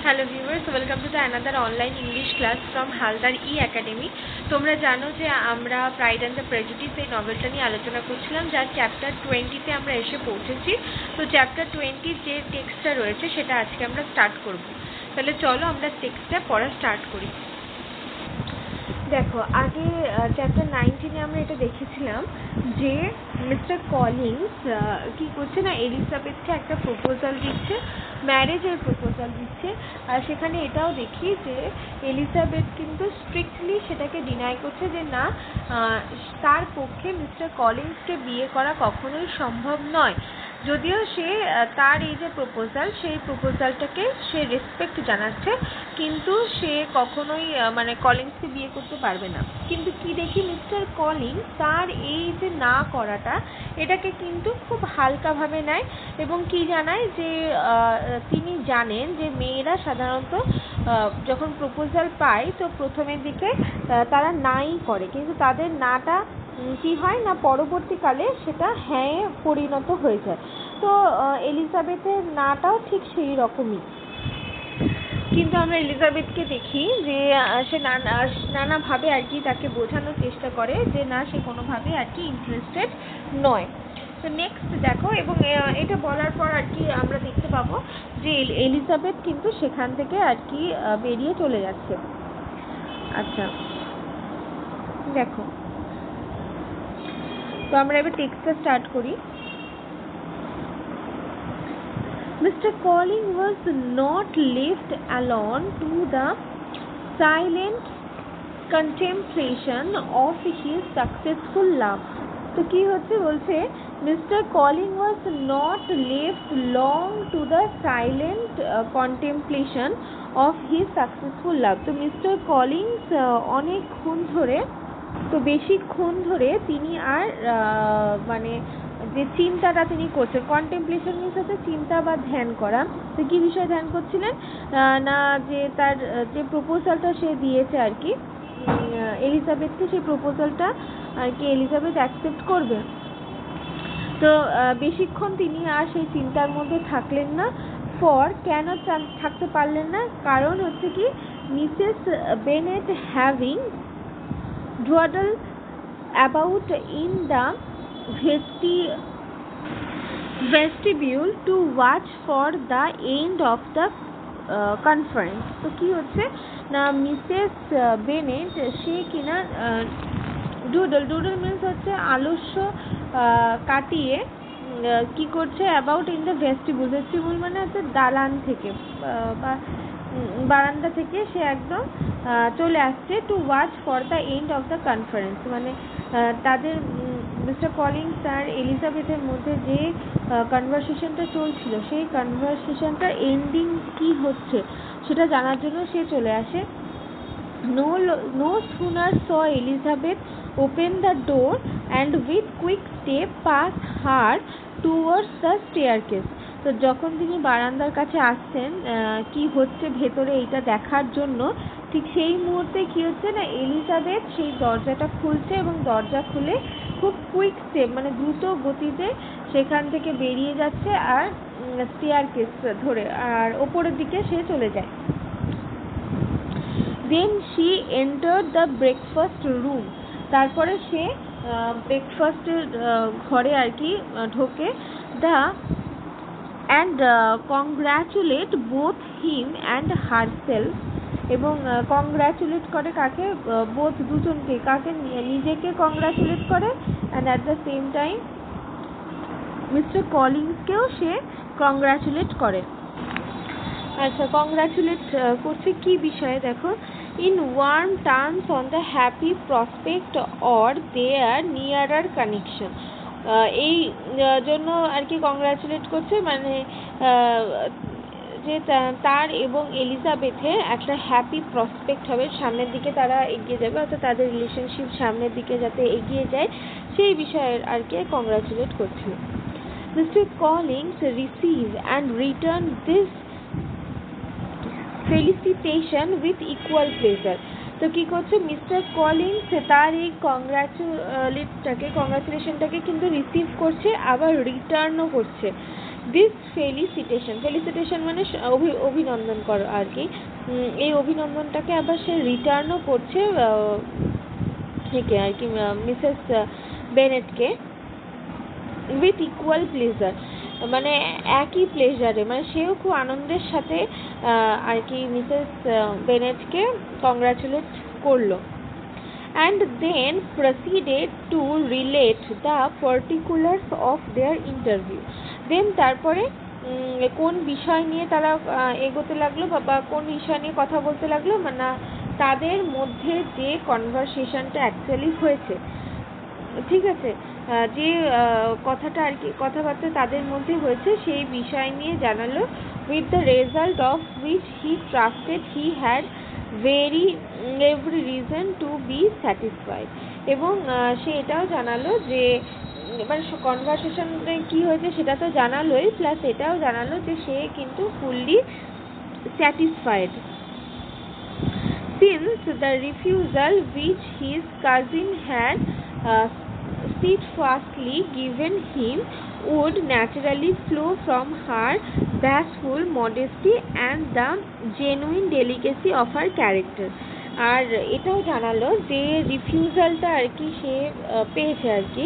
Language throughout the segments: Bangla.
Hello viewers, welcome to the another online English class from Haldar E academy. তোমরা জানো যে আমরা প্রাইড অ্যান্ড দ্য প্রেজুডিস এই নভেলটা নিয়ে আলোচনা করছিলাম, যার চ্যাপ্টার 20-তে আমরা এসে পৌঁছেছি। তো চ্যাপ্টার 20 যে টেক্সটটা রয়েছে সেটা আজকে আমরা স্টার্ট করব। তাহলে চলো আমরা টেক্সটটা পড়া স্টার্ট করি। দেখো, আগে চ্যাপ্টার 19-এ আমরা এটা দেখেছিলাম যে মিস্টার কলিন্স কি করছে না, এলিজাবেথকে একটা প্রপোজাল দিচ্ছে, ম্যারেজের প্রপোজাল দিচ্ছে। আর সেখানে এটাও দেখি যে এলিজাবেথ কিন্তু স্ট্রিক্টলি সেটাকে ডিনাই করছে যে না, তার পক্ষে মিস্টার কলিন্সকে বিয়ে করা কখনোই সম্ভব নয়। যদিও সে তার এই যে প্রপোজাল, সেই প্রপোজালটাকে সে রেসপেক্ট জানাচ্ছে, কিন্তু সে কখনোই মানে কলিন্সকে বিয়ে করতে পারবে না। কিন্তু কি দেখি, মিস্টার কলিন্স তার এই যে না করাটা, এটাকে কিন্তু খুব হালকাভাবে নেয় এবং কি জানায় যে তিনি জানেন যে মেয়েরা সাধারণত যখন প্রপোজাল পায় তো প্রথমের দিকে তারা নাই করে, কিন্তু তাদের নাটা কি হয় না, পরবর্তীকালে সেটা হ্যাঁ পরিণত হয়ে যায়। তো এলিজাবেথের নাটাও ঠিক সেই রকমই। কিন্তু আমরা এলিজাবেথকে দেখি যে সে নানাভাবে আর কি তাকে বোঝানোর চেষ্টা করে যে না, সে কোনোভাবে আর কি ইন্টারেস্টেড নয়। তো নেক্সট দেখো, এবং এটা বলার পর আর কি আমরা দেখতে পাবো যে এলিজাবেথ কিন্তু সেখান থেকে আর কি বেরিয়ে চলে যাচ্ছে। আচ্ছা দেখো, তো আমরা এবার টেক্সটটা স্টার্ট করি। Mr. Collins was not left alone to the silent contemplation of his successful love. তো কি হচ্ছে, বলছে Mister Collins was not left long to the silent contemplation of his successful love. তো মিস্টার কলিংস অনেকক্ষণ ধরে, তো বেশিক্ষণ ধরে তিনি আর মানে যে চিন্তাটা তিনি করছেন, কন্টেম্পলেশন মিন্স হচ্ছে চিন্তা বা ধ্যান করা। তো কী বিষয়ে ধ্যান করছিলেন না, যে তার যে প্রপোজালটা সে দিয়েছে আর কি এলিজাবেথকে, সেই প্রপোজালটা আর কি এলিজাবেথ অ্যাকসেপ্ট করবে। তো বেশিক্ষণ তিনি আর সেই চিন্তার মধ্যে থাকলেন না। কেন থাকতে পারলেন না? কারণ হচ্ছে কি, Mrs Bennett having dawdled about in the vestibule to watch for the end of the conference. তো কি হচ্ছে না, মিসেস বেনেট সে কিনা ডুডল মিন্স হচ্ছে আলস্য কাটিয়ে কি করছে, অ্যাবাউট ইন দ্য ভেস্টিবুল মানে হচ্ছে দালান থেকে বা বারান্দা থেকে সে একদম চলে আসছে to watch for the end of the conference. মানে তাদের মিস্টার কলিংস আর এলিজাবেথের মধ্যে যে কনভারসেশনটা চলছিল, সেই কনভারসেশনটার এন্ডিং কি হচ্ছে সেটা জানার জন্য সে চলে আসে। No sooner saw Elizabeth open the door and with quick step pass her towards the staircase. তো যখন তিনি বারান্দার কাছে আসছেন কি হচ্ছে ভেতরে এইটা দেখার জন্য, ঠিক সেই মুহূর্তে কি হচ্ছে না, এলিজাবেথ সেই দরজাটা খুলছে এবং দরজা খুলে খুব কুইক স্টেপ মানে দ্রুত গতিতে সেখান থেকে বেরিয়ে যাচ্ছে আর স্টেয়ারকেস ধরে আর ওপরের দিকে সে চলে যায়। Then she entered the breakfast room. তারপরে সে ব্রেকফাস্টের ঘরে আর কি ঢোকে। and congratulate both him and herself. এবং কংগ্রাচুলেট করে কাকে, বোথ দুজনকে, কাকে, নিজেকে কংগ্রাচুলেট করে and at the same time Mister কলিংসকেও সে কংগ্রাচুলেট করে। আচ্ছা, কংগ্রাচুলেট করছে কি বিষয়ে দেখো, in warm terms on the happy prospect or their nearer connection. এই জন্য আর কি কংগ্রাচুলেট করছে, মানে যে তার এবং এলিজাবেথের একটা হ্যাপি প্রসপেক্ট হবে, সামনের দিকে তারা এগিয়ে যাবে, অর্থাৎ তাদের রিলেশনশিপ সামনের দিকে যাতে এগিয়ে যায় সেই বিষয়ের আর কি কংগ্রাচুলেট করছিল। Mister Collins receive and return this felicitation with equal pleasure. তো কী করছে, মিস্টার কলিংস তার এই কংগ্রাচুলেশনটাকে কিন্তু রিসিভ করছে, আবার রিটার্নও করছে। দিস ফেলিসিটেশন মানে অভিনন্দন করো আর কি। এই অভিনন্দনটাকে আবার সে রিটার্নও করছে থেকে আর কি মিসেস বেনেটকে উইথ ইকুয়াল প্লেজার, মানে একই প্লেজারে, মানে সেও খুব আনন্দের সাথে আর কি মিসেস বেনেটকে কংগ্রাচুলেট করলো। and then proceeded to relate the particulars of their interview. then তারপরে কোন বিষয় নিয়ে তারা এগোতে লাগলো বা কোন বিষয় নিয়ে কথা বলতে লাগলো, মানে তাদের মধ্যে যে কনভারসেশনটা অ্যাকচুয়ালি হয়েছে, ঠিক আছে, যে কথাটা আর কি কথাবার্তা তাদের মধ্যে হয়েছে সেই বিষয় নিয়ে জানালো। with the result of which he trusted he had every reason to be satisfied. এবং সে এটাও জানালো যে মানে কনভারসেশনে কি হয়েছে সেটা তো জানালোই, প্লাস এটাও জানালো যে সে কিন্তু fully satisfied. since the refusal which his cousin had steadfastly given him would naturally flow from her bashful modesty and the genuine delicacy of her character. আর এটাও জানালো যে রিফিউজালটা আর কি সে পেয়েছে আর কি,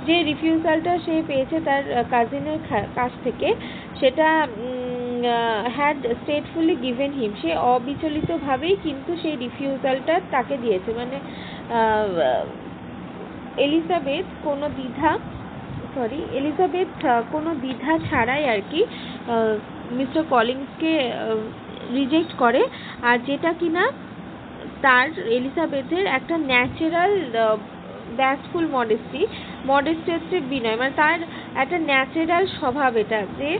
যে রিফিউজালটা সে পেয়েছে তার কাজিনের কাছ থেকে, সেটা হ্যাড স্টেটফুলি গিভেন হিম, সে অবিচলিতভাবেই কিন্তু সেই রিফিউজালটা তাকে দিয়েছে, মানে এলিজাবেথ কোনো দ্বিধা ছাড়াই আর কি মিস্টার কলিন্সকে রিজেক্ট করে। আর যেটা কিনা তার এলিজাবেথের একটা ন্যাচারাল ব্যাশফুল মডেস্টি হচ্ছে বিনয়, মানে তার একটা ন্যাচারাল স্বভাব এটা যে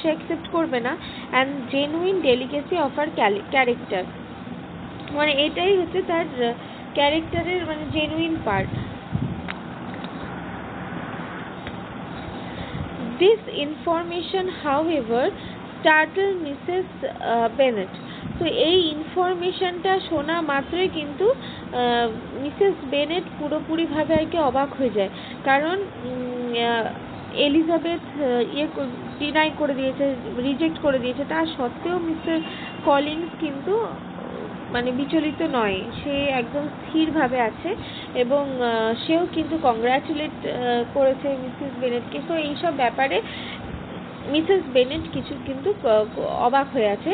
সে অ্যাকসেপ্ট করবে না, and genuine delicacy of her character, মানে এটাই হচ্ছে তার ক্যারেক্টারের মানে genuine part. This information, however, startled Mrs. Bennet. তো এই ইনফরমেশনটা শোনা মাত্রই কিন্তু মিসেস বেনেট পুরোপুরিভাবে আর কি অবাক হয়ে যায়, কারণ এলিজাবেথ ডিনাই করে দিয়েছে, রিজেক্ট করে দিয়েছে, তা সত্ত্বেও মিস্টার কলিন্স কিন্তু মানে বিচলিত নয়, সে একদম স্থিরভাবে আছে এবং সেও কিন্তু কংগ্রাচুলেট করেছে মিসেস বেনেটকে। তো এইসব ব্যাপারে মিসেস বেনেট কিছু কিন্তু অবাক হয়ে আছে।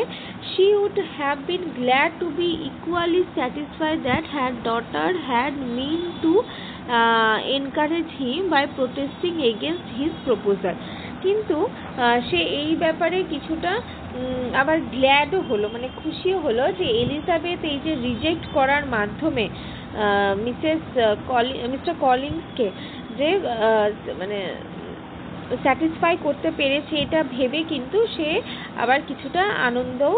she would have been glad to be equally satisfied that her daughter had meant to encourage him by protesting against his proposal. কিন্তু সে এই ব্যাপারে কিছুটা আবার গ্ল্যাডও হলো, মানে খুশিও হলো যে এলিজাবেথ এই যে রিজেক্ট করার মাধ্যমে মিস্টার কলিন্সকে যে মানে স্যাটিসফাই করতে পেরেছে, এটা ভেবে কিন্তু সে আবার কিছুটা আনন্দও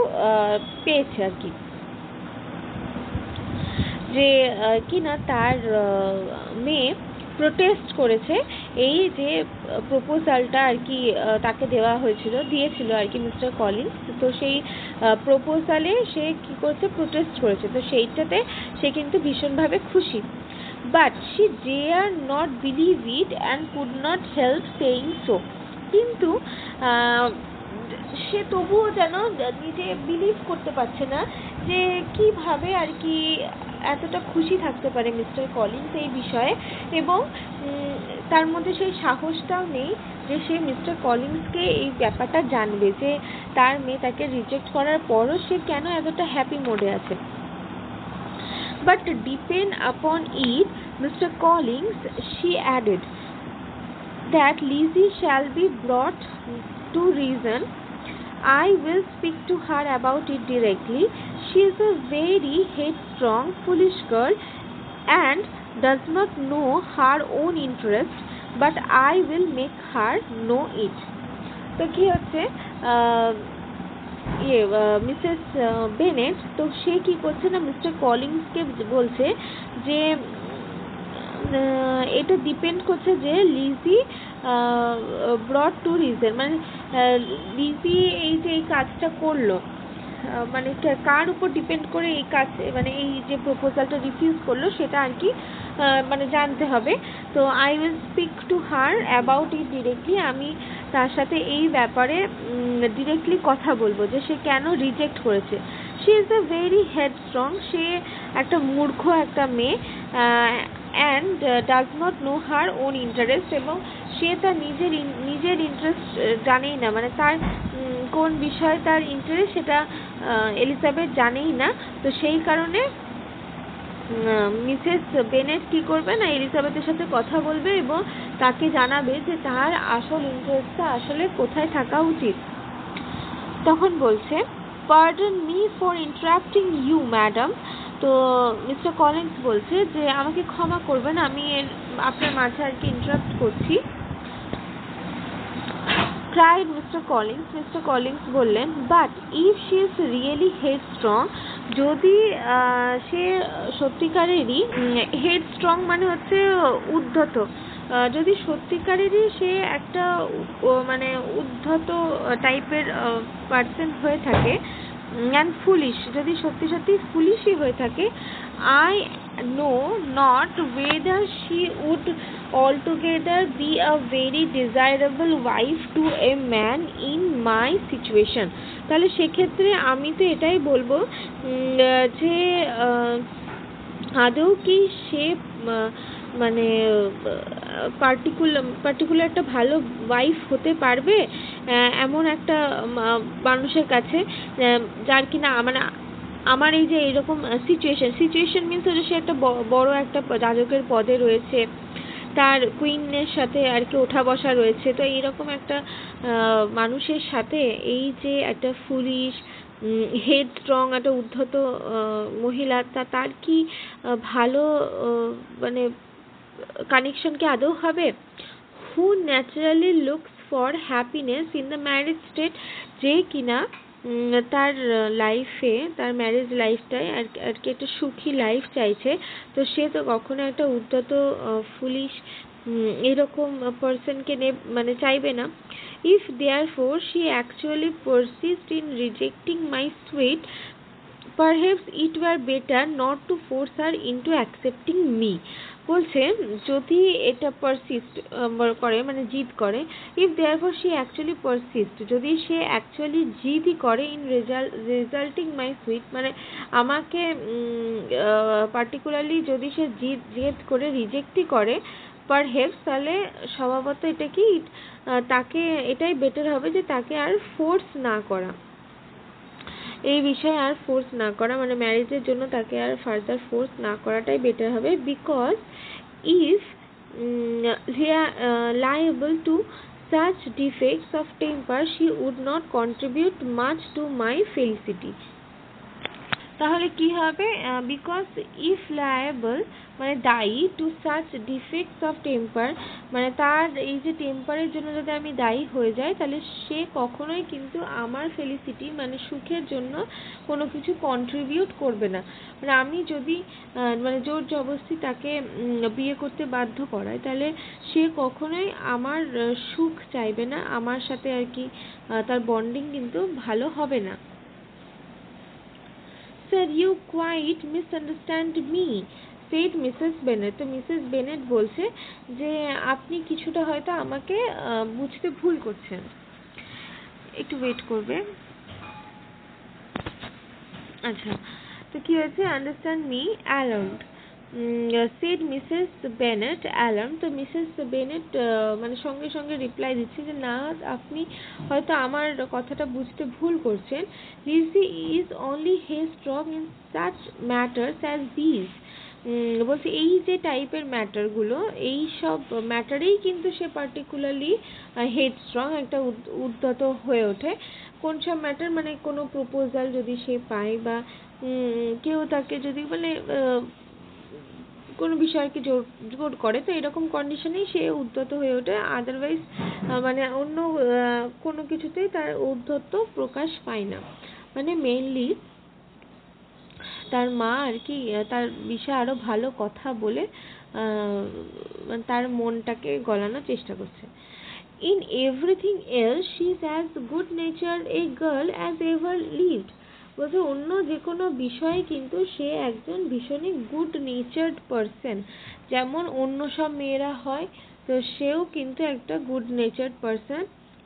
পেয়েছে আর কি, যে কিনা তার মেয়ে প্রোটেস্ট করেছে এই যে প্রপোজালটা আর কি তাকে দিয়েছিল আর কি মিস্টার কলিন্স, তো সেই প্রপোজালে সে কি করেছে, প্রোটেস্ট করেছে, তো সেইটাতে সে কিন্তু ভীষণভাবে খুশি। but she dared not believe it and could not help saying so. কিন্তু সে তবুও যেন নিজে বিলিভ করতে পারছে না যে কিভাবে আর কি এতটা খুশি থাকতে পারে মিস্টার কলিন্স এই বিষয়ে, এবং তার মধ্যে সেই সাহসটাও নেই যে সে মিস্টার কলিন্সকে এই ব্যাপারটা জানবে যে তার মেয়ে তাকে রিজেক্ট করার পরও সে কেন এতটা হ্যাপি মোডে আছে। but depend upon it, Mr. Collins, she added, that Lizzie shall be brought to reason. I will speak to her about it directly. She is a very headstrong, foolish girl and does not know her own interest, but I will make her know it. তো কি হচ্ছে মিসেস বেনেট, তো সে কি করছে না মিস্টার কলিন্সকে বলছে যে এটা ডিপেন্ড করছে যে লিজি ব্রট টু রিজন, মানে লিজি এই যে এই কাজটা করলো মানে কার উপর ডিপেন্ড করে এই কাজ, মানে এই যে প্রপোজালটা রিফিউজ করলো সেটা আর কি মানে জানতে হবে। তো I will speak to her about it directly, আমি তার সাথে এই ব্যাপারে ডিরেক্টলি কথা বলবো যে সে কেন রিজেক্ট করেছে। শি ইজ এ ভেরি হেডস্ট্রং, সে একটা মূর্খ একটা মেয়ে, and does not know her own interest, এবং সে তার নিজের ইন্টারেস্ট জানেই না, মানে তার কোন বিষয়ে তার ইন্টারেস্ট সেটা এলিজাবেথ জানেই না। তো সেই কারণে মিসেস বেনেট কী করবে না, এলিজাবেথের সাথে কথা বলবে এবং তাকে জানাবে যে তার আসল ইন্টারেস্টটা আসলে কোথায় থাকা উচিত। তখন বলছে, pardon me for interrupting you madam. তো মিস্টার কলিন্স বলছে যে আমাকে ক্ষমা করবেন, আমি আপনার মাঝে আর কি ইন্টারাপ্ট করছি। cried Mr. Collins. Mr. Collins বললেন, but if she is really headstrong, যদি সে সত্যিকারেরই হেডস্ট্রং মানে হচ্ছে উদ্ধত, যদি সত্যিকারেরই সে একটা মানে উদ্ধত টাইপের পার্সন হয়ে থাকে, অ্যান্ড ফুলিশ, যদি সত্যি সত্যি ফুলিশই হয়ে থাকে, I know not whether she would altogether be a very desirable wife to a man in my situation. তাহলে সেক্ষেত্রে আমি তো এটাই বলবো যে আদৌ কি সে মানে পার্টিকুলার একটা ভালো ওয়াইফ হতে পারবে এমন একটা মানুষের কাছে, যার কিনা মানে আমার এই যে এরকম সিচুয়েশন মিনস হচ্ছে সে একটা বড় একটা রাজকের পদে রয়েছে, তার কুইনের সাথে আর কি ওঠা বসা রয়েছে, তো এইরকম একটা মানুষের সাথে এই যে একটা ফুলিশ হেডস্ট্রং একটা উদ্ধত মহিলা, তার কি ভালো মানে কানেকশন কি আদৌ হবে? Who naturally looks for happiness in the marriage state, যে কিনা তার লাইফে, তার ম্যারেজ লাইফটায় আর কি একটা সুখী লাইফ চাইছে, তো সে তো কখনো একটা উদ্ধত ফুলিশ এরকম পার্সনকে মানে চাইবে না। If therefore she actually persist in rejecting my suit, perhaps it were better not to force her into accepting me. বলছে যদি এটা পারসিস্ট করে মানে জিদ করে, if therefore she actually persist, যদি সে অ্যাকচুয়ালি জিদই করে ইন রেজাল্টিং মাই সুইট, মানে আমাকে পার্টিকুলারলি যদি সে জেদ করে রিজেক্টই করে, পারহ্যাপস, তাহলে স্বভাবত এটা কি তাকে এটাই বেটার হবে যে তাকে আর ফোর্স না করা, এই বিষয়ে আর ফোর্স না করা, মানে ম্যারেজের জন্য তাকে আর ফার্দার ফোর্স না করাটাই বেটার হবে। Because if liable to such defects of temper, she would not contribute much to my felicity. তাহলে কি হবে? বিকজ ইফ লায়েবল মানে দায়ী, two such defects of temper মানে তার এই যে টেম্পারের জন্য যদি আমি দায়ী হয়ে যাই, তাহলে সে কখনোই কিন্তু আমার ফেলিসিটি মানে সুখের জন্য কোনো কিছু কন্ট্রিবিউট করবে না। মানে আমি যদি মানে জোর জবরদস্তি তাকে বিয়ে করতে বাধ্য করাই, তাহলে সে কখনোই আমার সুখ চাইবে না, আমার সাথে আর কি তার বন্ডিং কিন্তু ভালো হবে না। Sir, you quite misunderstand me, said Mrs. Bennet. তো মিসেস বেনেট বলছে যে আপনি কিছুটা হয়তো আমাকে বুঝতে ভুল করছেন। একটু ওয়েট করবে। আচ্ছা, তো কি হয়েছে? Understand me alarmed, said Mrs Bennet alarm. তো মিসেস বেনেট মানে সঙ্গে সঙ্গে রিপ্লাই দিচ্ছে যে না, আপনি হয়তো আমার কথাটা বুঝতে ভুল করছেন। Lizzy is only headstrong in such matters as this. বলছে এই যে টাইপের ম্যাটারগুলো, এই সব ম্যাটারেই কিন্তু সে পার্টিকুলারলি হেডস্ট্রং একটা উদ্ধত হয়ে ওঠে। কোন সব ম্যাটার? মানে কোনো প্রপোজাল যদি সে পায় বা কেউ তাকে যদি মানে কোনো বিষয়ে আর কি জোর করে, তো এরকম কন্ডিশনেই সে উদ্ধত হয়ে ওঠে। আদারওয়াইজ মানে অন্য কোনো কিছুতেই তার ঔদ্ধত্য প্রকাশ পায় না। মানে মেইনলি তার মা আর কি তার বিষয়ে আরো ভালো কথা বলে তার মনটাকে গলানোর চেষ্টা করছে। In everything else she is as good natured a girl as ever lived. বলছে অন্য যে কোনো বিষয়ে কিন্তু সে একজন ভীষণই গুড নেচার্ড পারসন, যেমন অন্য সব মেয়েরা হয়, তো সেও কিন্তু একটা good নেচার্ড person.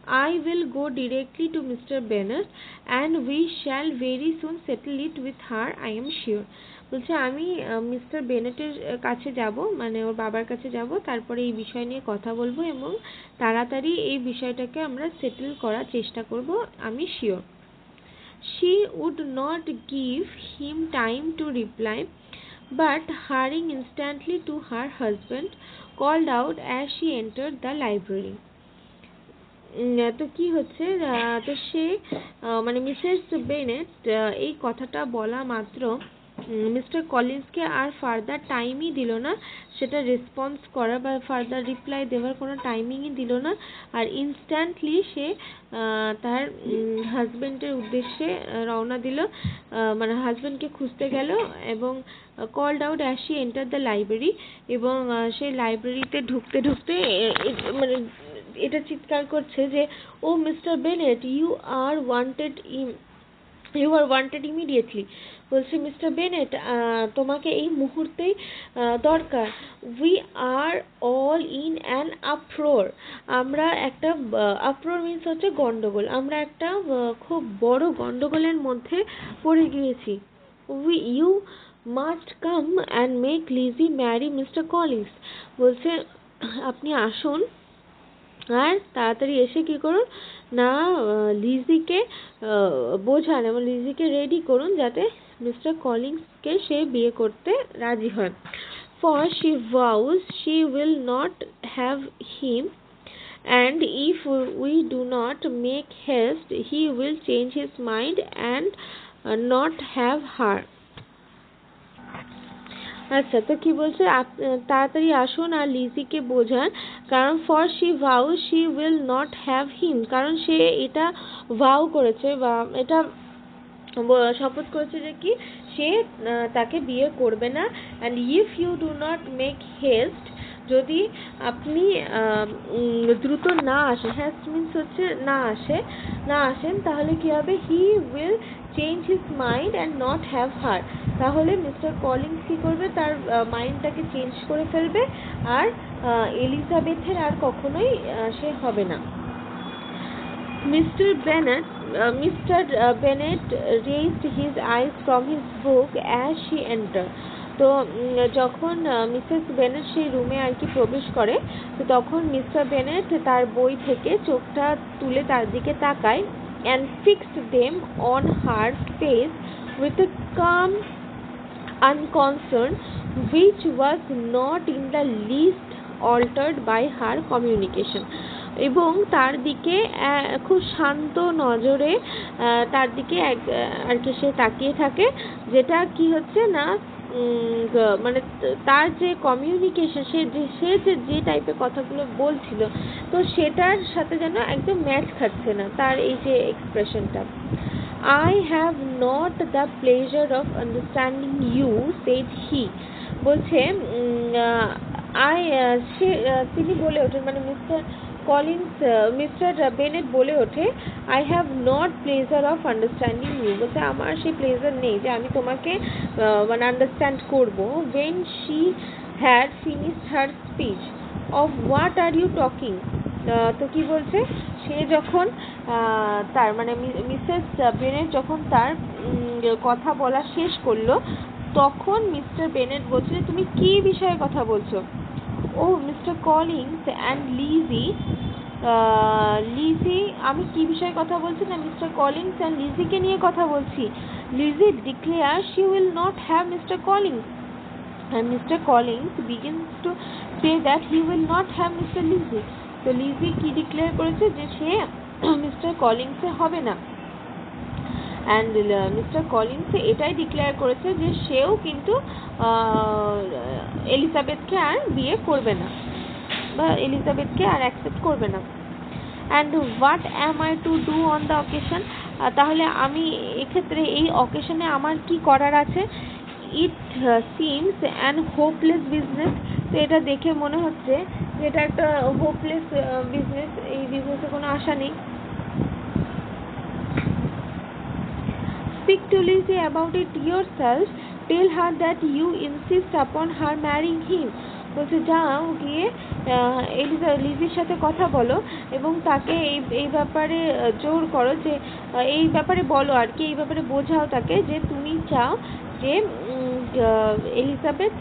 I will go directly to Mr. Bennet and we shall very soon settle it with her, I am sure. বলছে আমি মিস্টার বেনেটের কাছে যাব, মানে ওর বাবার কাছে যাব, তারপরে এই বিষয় নিয়ে কথা বলবো এবং তাড়াতাড়ি এই বিষয়টাকে আমরা সেটেল করার চেষ্টা করব, আমি sure. She would not give him time to reply, but hurrying instantly to her husband, called out as she entered the library. তো কি হচ্ছে, তো সে মানে মিসেস বেনেট এই কথাটা বলা মাত্র মিস্টার কলিন্সকে আর ফার্দার টাইমই দিল না সেটা রেসপন্স করা বা ফার্দার রিপ্লাই দেওয়ার কোনো টাইমিংই দিল না, আর ইনস্ট্যান্টলি সে তার হাজবেন্ডের উদ্দেশ্যে রওনা দিল, মানে হাজবেন্ডকে খুঁজতে গেল এবং called out as she enter the library, এবং সেই লাইব্রেরিতে ঢুকতে ঢুকতে মানে এটা চিৎকার করছে যে oh Mister Bennet you are wanted immediately. বলছে মিস্টার বেনেট তোমাকে এই মুহূর্তেই দরকার। We are all in an uproar, আমরা একটা আপ্রোর মিন্স হচ্ছে গন্ডগোল, আমরা একটা খুব বড় গন্ডগোলের মধ্যে পড়ে গিয়েছি। You must come and make Lizzy marry mister Collins. বলছে আপনি আসুন আর তাড়াতাড়ি এসে কি করুন না লিজিকে বোঝান এবং লিজিকে রেডি করুন যাতে মিস্টার কলিন্সকে সে বিয়ে করতে রাজি হয়। For she vows she will not have him, and if we do not make haste he will change his mind and not have her. আচ্ছা, তো কি বলছে তাড়াতাড়ি আসুন আর লিজিকে বোঝান, কারণ for she vows she will not have him, কারণ সে এটা ভাউ করেছে বা এটা শপথ করেছে যে কি সে তাকে বিয়ে করবে না। And if you do not make haste, যদি আপনি দ্রুত না আসেন, হেস্ট মিন্স হচ্ছে না আসেন, তাহলে কি হবে he will change his mind and not have হার, তাহলে মিস্টার কলিন্স কি করবে তার মাইন্ডটাকে চেঞ্জ করে ফেলবে আর এলিজাবেথের আর কখনোই সে হবে না। Mr. Bennet raised his eyes from his book as she entered. তো যখন মিসেস বেনেট সেই রুমে আর কি প্রবেশ করে, তো তখন মিস্টার বেনেট তার বই থেকে চোখটা তুলে তার দিকে তাকায় and fixed them on her face with a calm unconcern which was not in the least altered by her communication. এবং তার দিকে খুব শান্ত নজরে তার দিকে আর কি সে তাকিয়ে থাকে, যেটা কি হচ্ছে না মানে তার যে কমিউনিকেশন সে যে টাইপের কথাগুলো বলছিল তো সেটার সাথে যেন একদম ম্যাচ খাচ্ছে না তার এই যে এক্সপ্রেশনটা। I have not the pleasure of understanding you, said he. বলছে তিনি বলে ওঠেন, মানে মিস্টার বেনেট বলে ওঠে I have not pleasure of understanding you, বলছে আমার সেই প্লেজার নেই যে আমি তোমাকে মানে আন্ডারস্ট্যান্ড করব। when she had finished her speech, of what are you talking? তো কি বলছে সে যখন তার মানে মিসেস বেনেট যখন তার কথা বলা শেষ করলো তখন মিস্টার বেনেট বলছে তুমি কি বিষয়ে কথা বলছো? ও মিস্টার কলিন্স অ্যান্ড লিজি, আমি কি বিষয়ে কথা বলছি না মিস্টার কলিন্স অ্যান্ড লিজিকে নিয়ে কথা বলছি। Lessee declare she will not have mister Collins and Mr. Collins begins to say that he will not have Mr. Lizzy. তো লিজি কি ডিক্লেয়ার করেছে যে সে মিস্টার কলিন্সে হবে না, অ্যান্ড মিস্টার কলিন্স এটাই ডিক্লেয়ার করেছে যে সেও কিন্তু এলিজাবেথকে আর বিয়ে করবে না বা এলিজাবেথকে আর অ্যাকসেপ্ট করবে না। And what am I to do on the occasion, তাহলে আমি এক্ষেত্রে এই অকেশনে আমার কি করার আছে? It seems an hopeless business, তো এটা দেখে মনে হচ্ছে যে এটা একটা হোপলেস বিজনেস, এই বিজনেসে কোনো আশা নেই। Speak to Lizzie about it yourself. Tell her that you insist upon her marrying him. বলছে যাও গিয়ে লিজির সাথে কথা বলো এবং তাকে এই ব্যাপারে জোর করো যে এই ব্যাপারে বলো আর কি, এই ব্যাপারে বোঝাও তাকে যে তুমি চাও যে এলিজাবেথ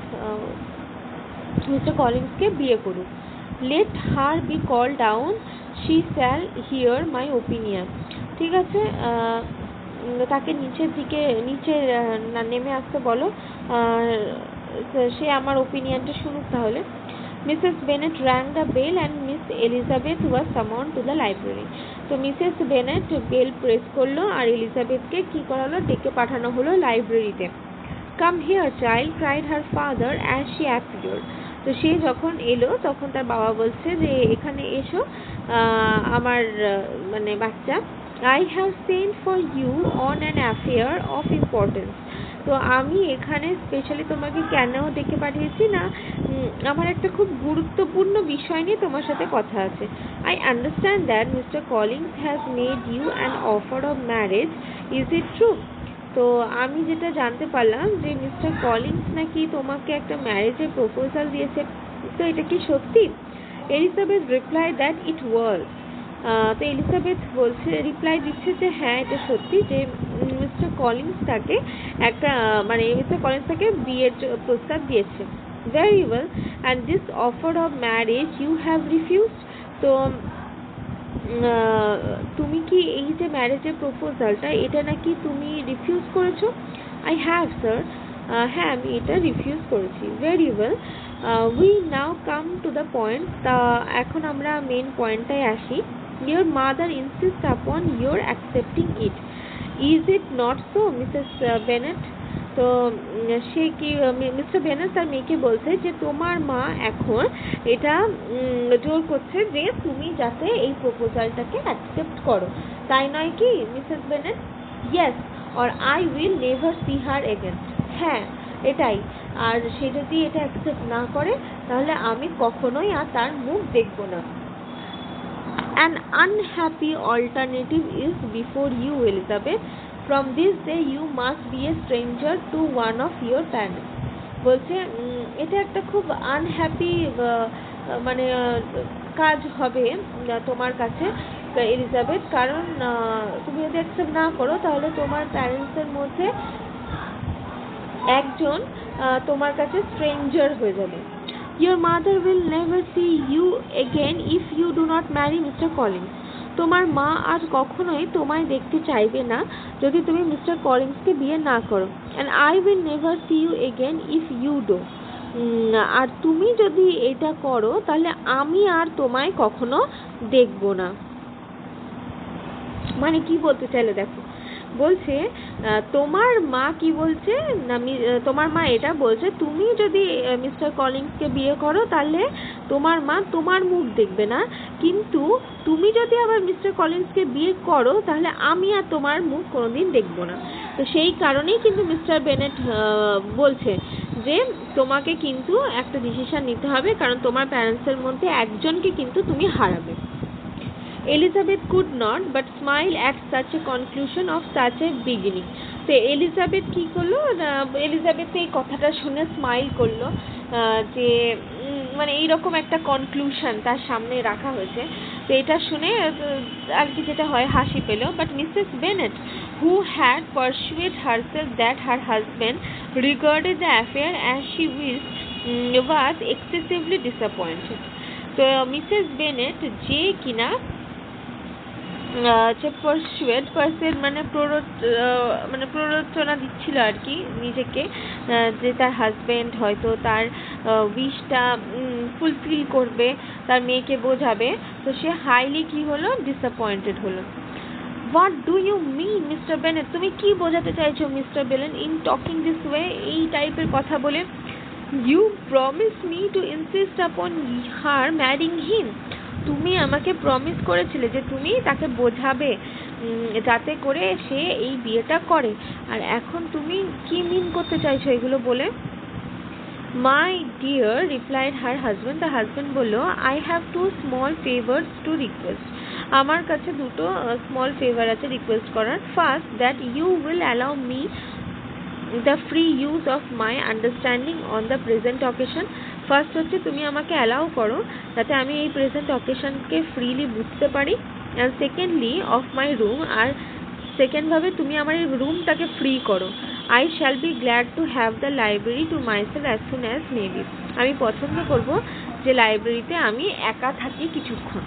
মিস্টার কলিন্সকে বিয়ে করুক। Let her be call down, she shall hear my opinion. ঠিক আছে, তাকে নিচে নেমে আসতে বলো, সে আমার ওপিনিয়নটা শুনুক তাহলে। Mrs Bennett rang the bell and Miss Elizabeth was summoned to the library. তো মিসেস বেনেট বেল প্রেস করলো আর এলিজাবেথকে কি করা হলো, ডেকে পাঠানো হলো লাইব্রেরিতে। Come here child, cried her father as she appeared. তো সে যখন এলো তখন তার বাবা বলছে যে এখানে এসো আমার মানে বাচ্চা। I have sent for you on an affair of importance. তো আমি এখানে স্পেশালি তোমাকে কেন ডেকে পাঠিয়েছি না, আমার একটা খুব গুরুত্বপূর্ণ বিষয় নিয়ে তোমার সাথে কথা আছে। I understand that Mr. Collins has made you an offer of marriage. Is it true? তো আমি যেটা জানতে পারলাম যে মিস্টার কলিন্স নাকি তোমাকে একটা ম্যারেজের প্রপোজাল দিয়েছে, তো এটা কি সত্যি? এলিজাবেথ রিপ্লাই দ্যাট ইট ওয়াজ। তো এলিজাবেথ রিপ্লাই দিচ্ছে যে হ্যাঁ এটা সত্যি যে মিস্টার কলিন্স তাকে বিয়ের প্রস্তাব দিয়েছে। Very well, and this offer of marriage you have refused. তো তুমি কি এই যে ম্যারেজের প্রপোজালটা এটা নাকি তুমি রিফিউজ করেছো? I have sir. হ্যাঁ আমি এটা রিফিউজ করেছি। Very well, we now come to the point. তা এখন আমরা মেন পয়েন্টটায় আসি। Your mother insist upon your accepting it, is it not so Mrs Bennet? তো সে কি মিস্টার বেনেট তার মেয়েকে বলছে যে তোমার মা এখন এটা জোর করছে যে তুমি যাতে এই প্রপোজালটাকে অ্যাকসেপ্ট করো, তাই নয় কি Mrs Bennett? Yes, or I will never see her again. হ্যাঁ এটাই, আর সে যদি এটা অ্যাকসেপ্ট না করে তাহলে আমি কখনোই আর তার মুখ দেখব না। An unhappy alternative is before you, Elizabeth. From this day you must be a stranger to one of your parents. বলছে এটা একটা খুব আনহ্যাপি মানে কাজ হবে তোমার কাছে এলিজাবেথ, কারণ তুমি যদি অ্যাকসেপ্ট না করো তাহলে তোমার প্যারেন্টসের মধ্যে একজন তোমার কাছে স্ট্রেঞ্জার হয়ে যাবে। Your mother will never see you again if you do not marry Mr. Collins. তোমার মা আর কখনোই তোমায় দেখতে চাইবে না যদি তুমি মিস্টার কলিন্সকে বিয়ে না করো। And I will never see you again if you do. আর তুমি যদি এটা করো তাহলে আমি আর তোমায় কখনো দেখবো না। মানে কি বলতে চাইলে দেখো, বলছে তোমার মা কি বলছে না, তোমার মা এটা বলছে তুমি যদি মিস্টার কলিন্সকে বিয়ে করো তাহলে তোমার মা তোমার মুখ দেখবে না, কিন্তু তুমি যদি আবার মিস্টার কলিন্সকে বিয়ে করো তাহলে আমি আর তোমার মুখ কোনোদিন দেখবো না। তো সেই কারণেই কিন্তু মিস্টার বেনেট বলছে যে তোমাকে কিন্তু একটা ডিসিশন নিতে হবে, কারণ তোমার প্যারেন্টসের মধ্যে একজনকে কিন্তু তুমি হারাবে। Elizabeth could not but smile at such a conclusion of such a beginning. তো এলিজাবেথ কি করলো, এলিজাবেথ এই কথাটা শুনে স্মাইল করলো যে মানে এইরকম একটা কনক্লুশন তার সামনে রাখা হয়েছে, তো এটা শুনে আর কি যেটা হয় হাসি পেল। But Mrs Bennett who had persuaded herself that her husband regarded the affair as she wished was excessively disappointed. তো মিসেস বেনেট যে কিনা মানে প্ররোচনা দিচ্ছিল আর কি নিজেকে, যে তার হাজবেন্ড হয়তো তার উইশটা ফুলফিল করবে, তার মেয়েকে বোঝাবে, তো সে হাইলি কি হলো, ডিসঅ্যাপয়েন্টেড হলো। What do you mean Mr Bennet? তুমি কি বোঝাতে চাইছো Mr Bennet in talking this way, এই টাইপের কথা বলে? You promise me to insist upon her ম্যারিং হিম। তুমি আমাকে প্রমিস করেছিলে যে তুমি তাকে বোঝাবে যাতে করে সে এই বিয়েটা করে, আর এখন তুমি কি মিন করতে চাইছো এগুলো বলে? My dear, replied her husband. তার হাজব্যান্ড বললো, I have two small favours to request. আমার কাছে দুটো স্মল ফেভার আছে রিকোয়েস্ট করার। First, that you will allow me the free use of my understanding on the present occasion. First হচ্ছে তুমি আমাকে অ্যালাউ করো যাতে আমি এই প্রেজেন্ট অকেশনকে ফ্রিলি বুঝতে পারি, and secondly of my room, আর সেকেন্ডভাবে তুমি আমার এই রুমটাকে ফ্রি করো। I shall be glad to have the library to myself as soon as maybe. আমি পছন্দ করব যে লাইব্রেরিতে আমি একা থাকি কিছুক্ষণ।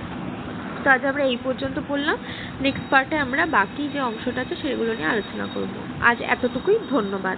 তো আজ আমরা এই পর্যন্ত পড়লাম। নেক্সট পার্টে আমরা বাকি যে অংশটা আছে সেগুলো নিয়ে আলোচনা করব। আজ এতটুকুই, ধন্যবাদ।